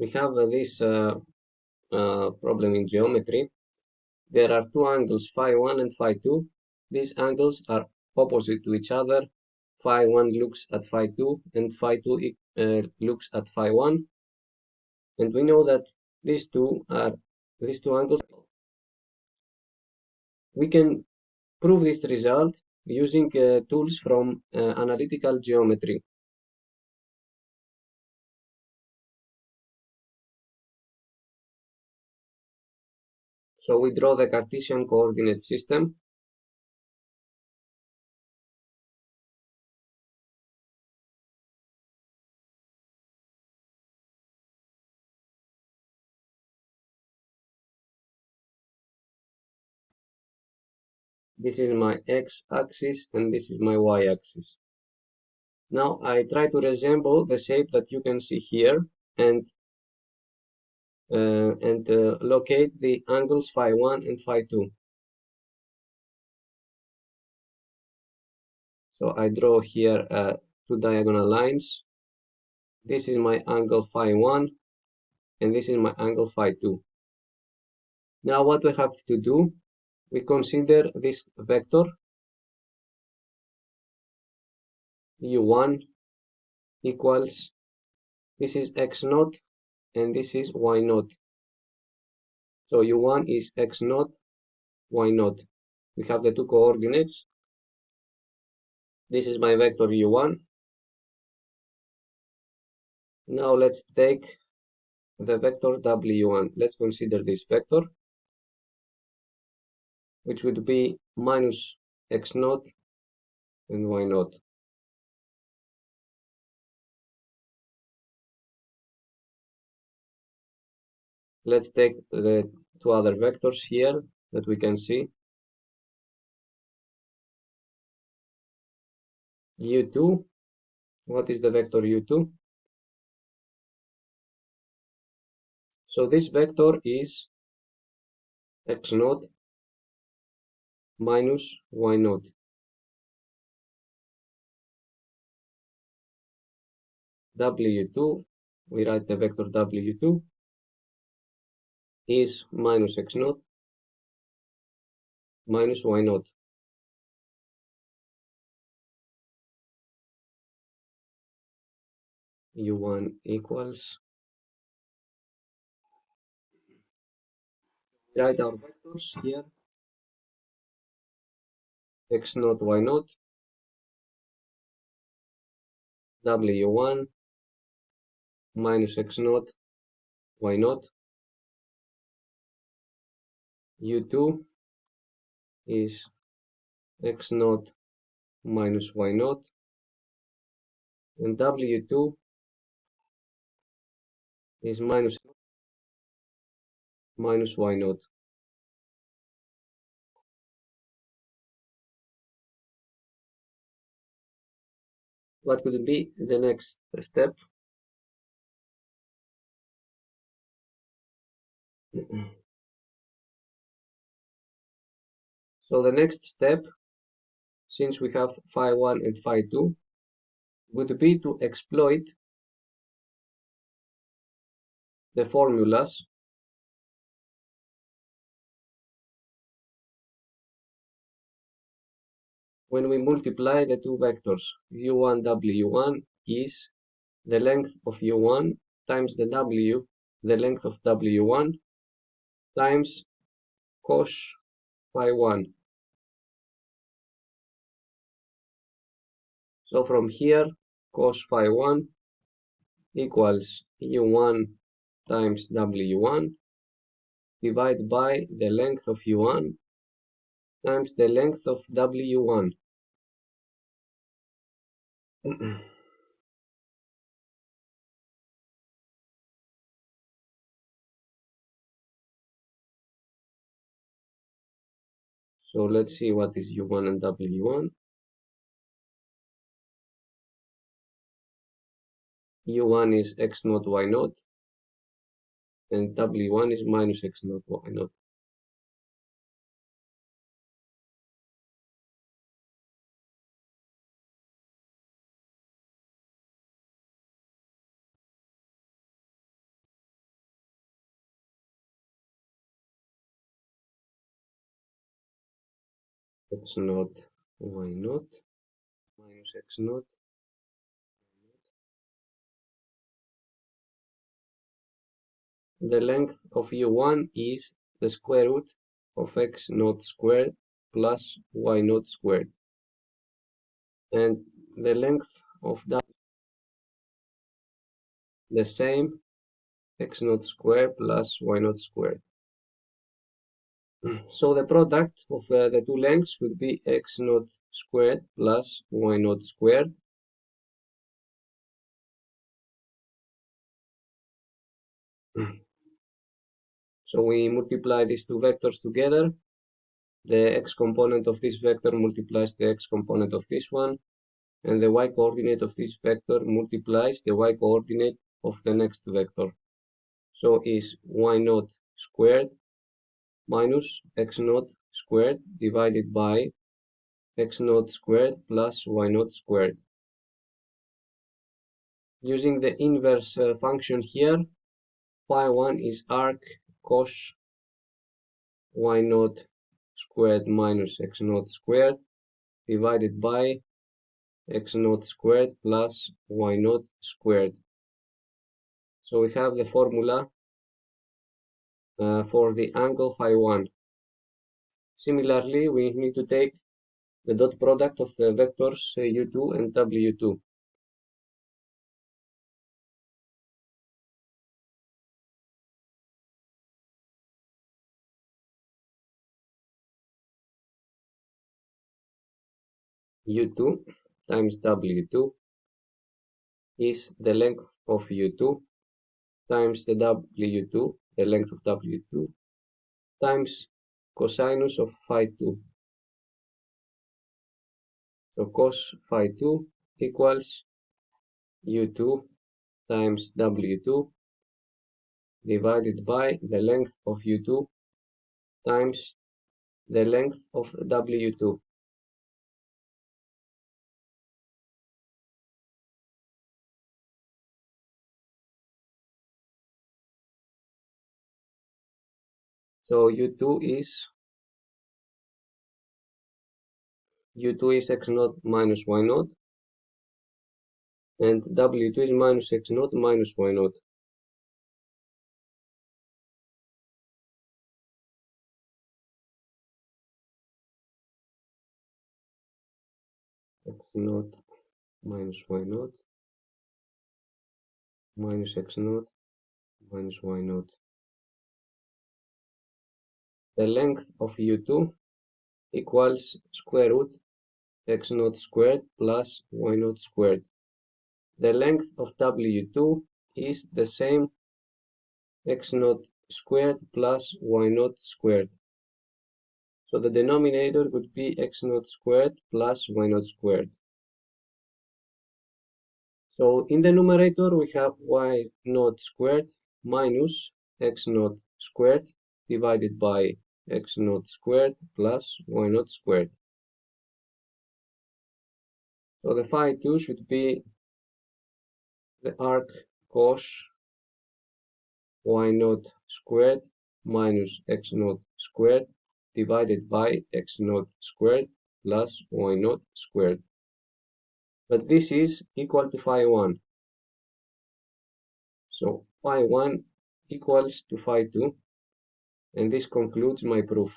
we have this problem in geometry. There are two angles, phi 1 and phi 2. These angles are opposite to each other. Phi 1 looks at phi 2 and phi 2 looks at phi 1. And we know that these two angles. We can prove this result using tools from analytical geometry. So we draw the Cartesian coordinate system. This is my x-axis and this is my y-axis. Now I try to resemble the shape that you can see here and locate the angles phi 1 and phi 2. So I draw here two diagonal lines. This is my angle phi 1 and this is my angle phi 2. Now what we have to do, we consider this vector u1 equals, this is x naught and this is y naught. So u1 is x naught, y naught. We have the two coordinates. This is my vector u1. Now let's take the vector w1. Let's consider this vector, which would be minus x naught and y naught. Let's take the two other vectors here that we can see. u2, what is the vector u2? So this vector is x naught minus y naught. w2, we write the vector w2 is minus x naught minus y naught. u1 equals, write our vectors here, x naught, y naught, w1 minus x naught, y naught, u2 is x naught minus y naught, and w2 is minus y naught. What could be the next step? So the next step, since we have phi 1 and phi 2, would be to exploit the formulas when we multiply the two vectors. u1 w1 is the length of u1 times the length of w1 times cos phi 1. So from here, cos phi 1 equals u1 times w1 divided by the length of u1 times the length of w1. So let's see what is u1 and w1. u1 is x naught, y naught, and w1 is minus x naught, y naught. x naught y naught minus x naught. The length of u1 is the square root of x naught squared plus y naught squared, and the length of that the same, x naught squared plus y naught squared. So the product of the two lengths would be x naught squared plus y naught squared. So we multiply these two vectors together. The x component of this vector multiplies the x component of this one, and the y coordinate of this vector multiplies the y coordinate of the next vector. So is y naught squared minus x naught squared divided by x naught squared plus y naught squared. Using the inverse function here, phi1 is arc cos y naught squared minus x naught squared divided by x naught squared plus y naught squared. So we have the formula for the angle phi1. Similarly, we need to take the dot product of the vectors u2 and w2. u2 times w2 is the length of u2 times the w2, the length of w2, times cosinus of phi2. So cos phi2 equals u2 times w2 divided by the length of u2 times the length of w2. So u2 is x naught minus y naught, and w2 is minus x naught minus y naught. X naught minus y naught minus x naught minus y naught. The length of u2 equals square root x naught squared plus y naught squared. The length of w2 is the same, x naught squared plus y naught squared. So the denominator would be x naught squared plus y naught squared. So in the numerator we have y naught squared minus x naught squared divided by x naught squared plus y naught squared. So the phi2 should be the arc cos y naught squared minus x naught squared divided by x naught squared plus y naught squared. But this is equal to phi1. So phi1 equals to phi2, and this concludes my proof.